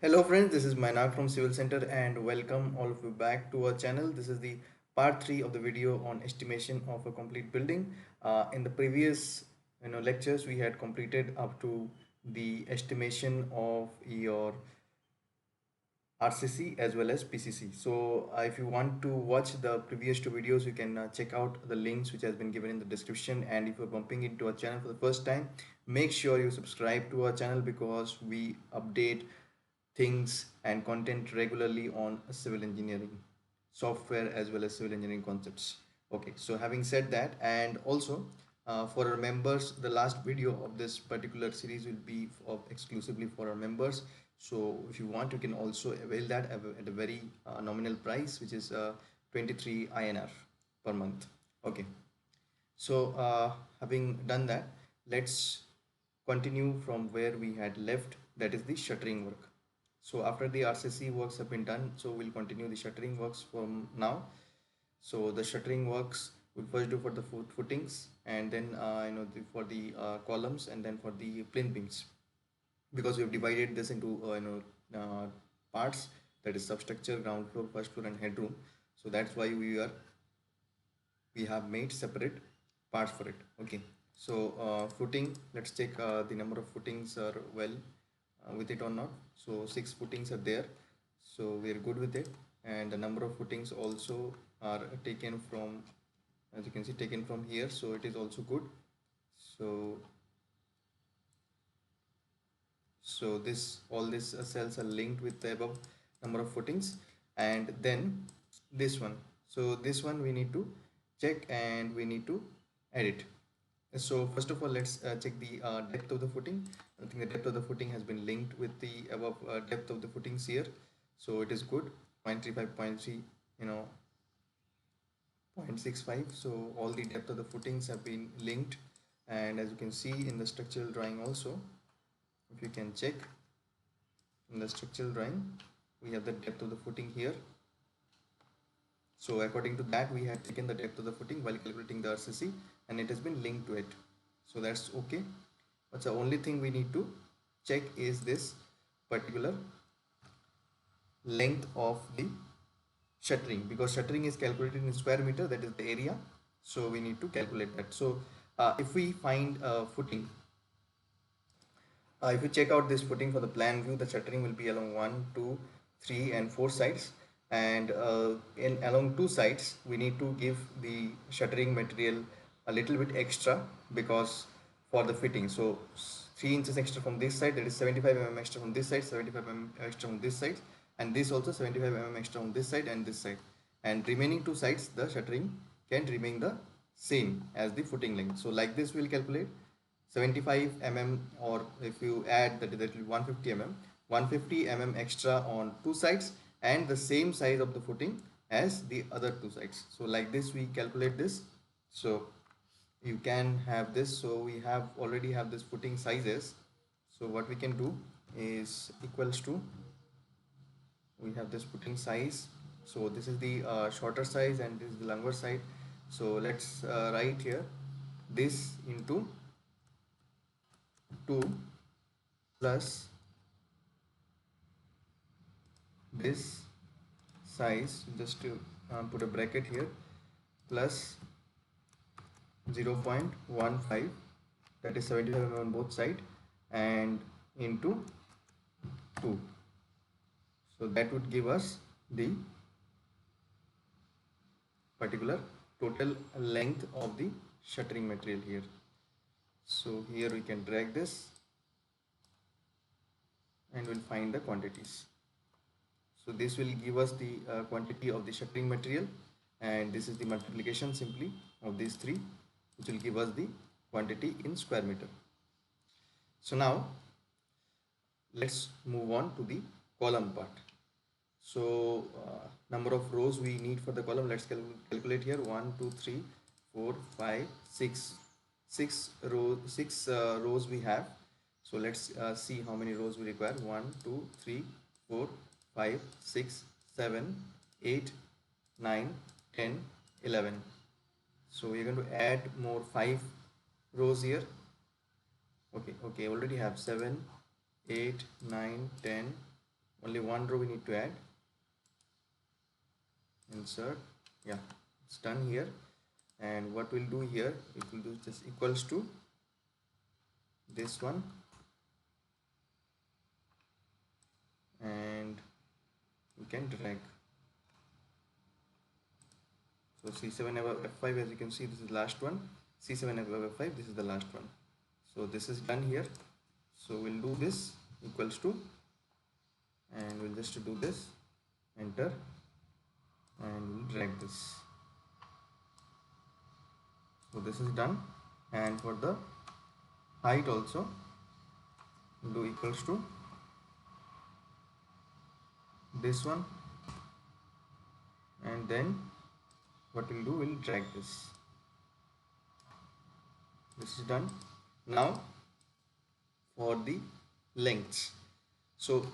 Hello friends, this is Mainak from Civil Center and welcome all of you back to our channel. This is the part 3 of the video on estimation of a complete building. In the previous lectures we had completed up to the estimation of your RCC as well as PCC. So if you want to watch the previous two videos, you can check out the links which has been given in the description. And if you're bumping into our channel for the first time, make sure you subscribe to our channel because we update things and content regularly on civil engineering software as well as civil engineering concepts. Okay, so having said that, and also for our members, the last video of this particular series will be exclusively for our members. So if you want, you can also avail that at a very nominal price, which is 23 INR per month. Okay, so having done that, let's continue from where we had left, that is the shuttering work. So after the RCC works have been done, so we'll continue the shuttering works from now. So the shuttering works we first do for the footings, and then for the columns, and then for the plinth beams, because we have divided this into parts, that is substructure, ground floor, first floor, and headroom. So that's why we have made separate parts for it. Okay, so footing, let's check the number of footings are well with it or not. So 6 footings are there, so we're good with it. And the number of footings also are taken from, as you can see, taken from here, so it is also good. So this, all these cells are linked with the above number of footings. And then this one, so this one we need to check and we need to edit. So first of all, let's check the depth of the footing. I think the depth of the footing has been linked with the above depth of the footings here, so it is good. 0.35, 0.3, 0.65. So all the depth of the footings have been linked. And as you can see in the structural drawing also, if you can check in the structural drawing, we have the depth of the footing here. So according to that, we had taken the depth of the footing while calculating the RCC, and it has been linked to it. So that's okay. But the only thing we need to check is this particular length of the shuttering, because shuttering is calculated in square meter, that is the area. So we need to calculate that. So if we find a footing, if you check out this footing for the plan view, the shuttering will be along 1, 2, 3, and 4 sides. And in along 2 sides, we need to give the shuttering material a little bit extra, because for the fitting. So 3 inches extra from this side, that is 75 mm extra from this side, 75 mm extra from this side, and this also 75 mm extra on this side and this side. And remaining 2 sides, the shuttering can remain the same as the footing length. So like this, we'll calculate 75 mm, or if you add that, that will 150 mm, 150 mm extra on 2 sides, and the same size of the footing as the other 2 sides. So like this we calculate this. So you can have this. So we have already have this footing sizes. So what we can do is equals to, we have this footing size. So this is the shorter size and this is the longer side. So let's write here this into 2 plus this size, just to put a bracket here, plus 0.15, that is 75 mm on both sides, and into 2. So that would give us the particular total length of the shuttering material here. So here we can drag this and we'll find the quantities. So this will give us the quantity of the shuttering material, and this is the multiplication simply of these three, which will give us the quantity in square meter. So now let's move on to the column part. So number of rows we need for the column, let's calculate here. 1, 2, 3, 4, 5, 6. 6 rows we have. So let's see how many rows we require. 1, 2, 3, 4, 5, 6, 7, 8, 9, 10, 11. So we're going to add more 5 rows here. Okay, already have 7, 8, 9, 10, only one row we need to add. Insert, yeah, it's done here. And what we'll do here, it will do just equals to this one, and we can drag. So C7 above F5, as you can see, this is the last one. C7 above F5, this is the last one. So this is done here. So we'll do this equals to, and we'll just do this, enter, and we'll drag this. So this is done. And for the height also, we'll do equals to this one, and then what we'll do, we'll drag this. This is done. Now for the lengths. So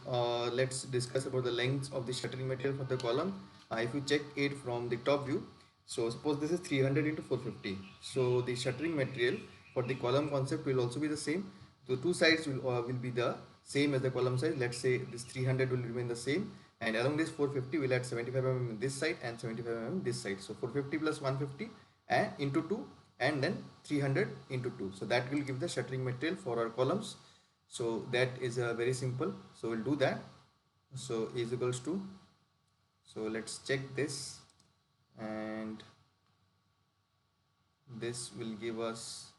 let's discuss about the lengths of the shuttering material for the column. If you check it from the top view, so suppose this is 300 into 450. So the shuttering material for the column concept will also be the same. The two sides will be the same as the column size. Let's say this 300 will remain the same, and along this 450 we'll add 75 mm this side and 75 mm this side. So 450 plus 150 and into 2, and then 300 into 2. So that will give the shuttering material for our columns. So that is very simple. So we'll do that. So is equals to, so let's check this, and this will give us,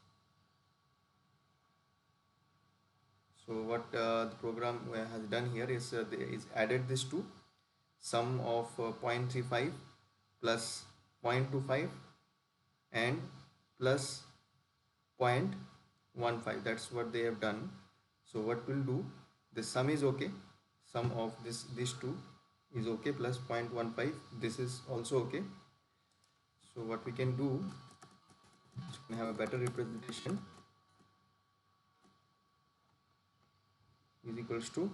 so what the program has done here is added this to sum of 0.35 plus 0.25 and plus 0.15. That's what they have done. So what we'll do, the sum is okay, sum of these two is okay, plus 0.15, this is also okay. So what we can do, we can have a better representation, is equals to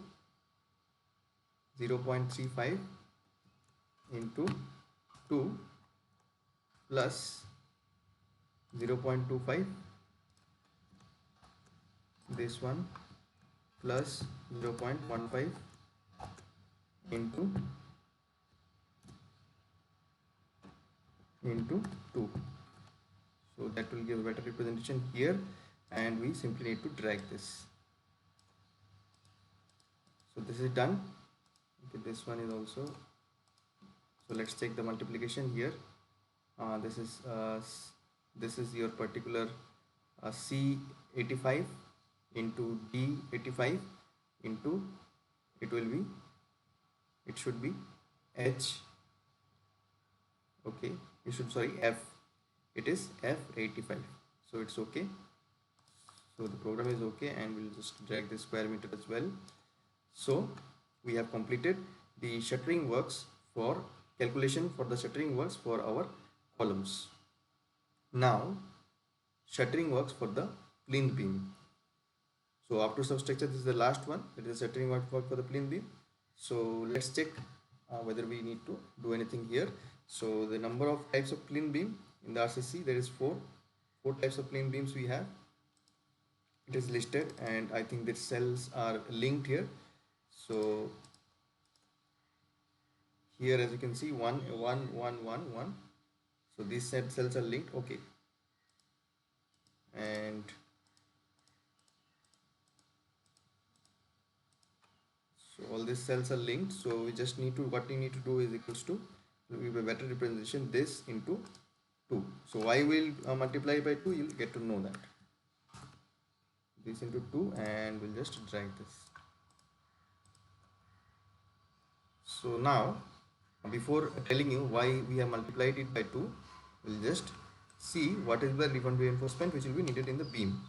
0.35 into 2 plus 0.25, this one, plus 0.15 into 2. So that will give a better representation here, and we simply need to drag this. So this is done. Okay, this one is also. So let's check the multiplication here. This is your particular C85 into D85 into, it should be H, okay, F, it is F85, so it's okay. So the program is okay, and we'll just drag the square meter as well. So we have completed the shuttering works for calculation for the shuttering works for our columns. Now shuttering works for the plinth beam. So after substructure, this is the last one, it is shuttering work for the plinth beam. So let's check whether we need to do anything here. So the number of types of plinth beam in the RCC, there is four types of plinth beams we have. It is listed, and I think the cells are linked here. So here, as you can see, 1 1 1 1 1. So these cells are linked, okay. And so all these cells are linked. So we just need to, what we need to do is equals to, we have a better representation, this into 2. So why will multiply by 2, you'll get to know that. This into 2, and we'll just drag this. So now, before telling you why we have multiplied it by 2, we'll just see what is the reinforcement which will be needed in the beam.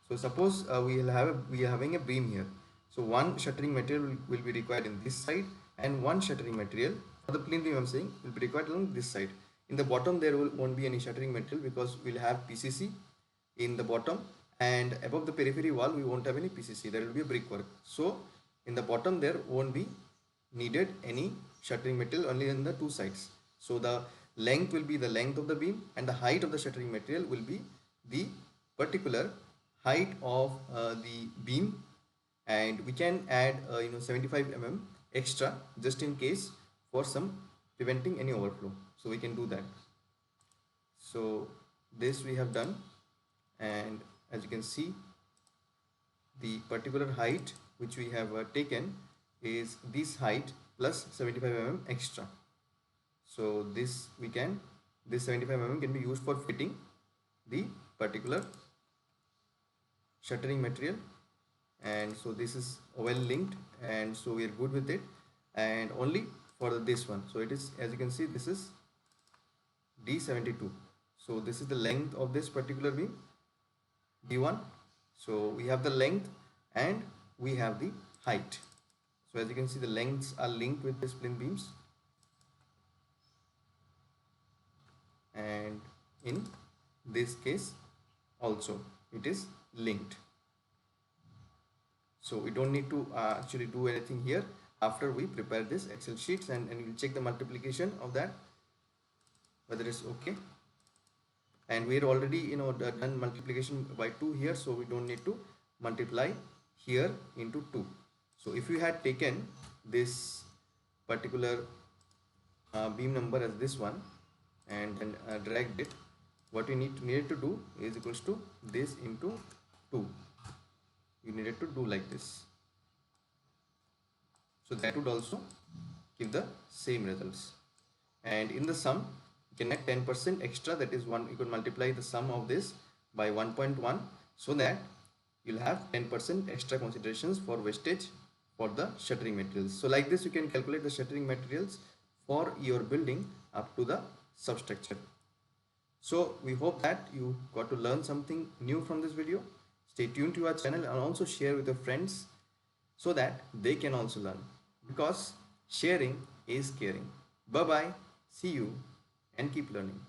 So suppose we are having a beam here. So one shuttering material will be required in this side, and one shuttering material for the plinth beam, I'm saying, will be required along this side. In the bottom there won't be any shuttering material, because we'll have PCC in the bottom, and above the periphery wall we won't have any PCC, there will be a brickwork. So in the bottom there won't be needed any shuttering material, only in the two sides. So the length will be the length of the beam, and the height of the shuttering material will be the particular height of the beam, and we can add 75 mm extra just in case for some preventing any overflow, so we can do that. So this we have done, and as you can see, the particular height which we have taken is this height plus 75 mm extra. So this 75 mm can be used for fitting the particular shuttering material, and so this is well linked, and so we are good with it. And only for this one, so it is, as you can see, this is D72. So this is the length of this particular beam, D1. So we have the length and we have the height. So as you can see, the lengths are linked with this plinth beams, and in this case also it is linked. So we don't need to actually do anything here after we prepare this Excel sheets, and we'll check the multiplication of that whether it's okay. And we're already done multiplication by 2 here, so we don't need to multiply here into 2. So if you had taken this particular beam number as this one and then dragged it, what you needed to do is equals to this into 2. You needed to do like this, so that would also give the same results. And in the sum, you can add 10% extra, that is one. You can multiply the sum of this by 1.1, so that you'll have 10% extra considerations for wastage for the shuttering materials. So like this you can calculate the shuttering materials for your building up to the substructure. So we hope that you got to learn something new from this video. Stay tuned to our channel and also share with your friends so that they can also learn, because sharing is caring. Bye bye, see you, and keep learning.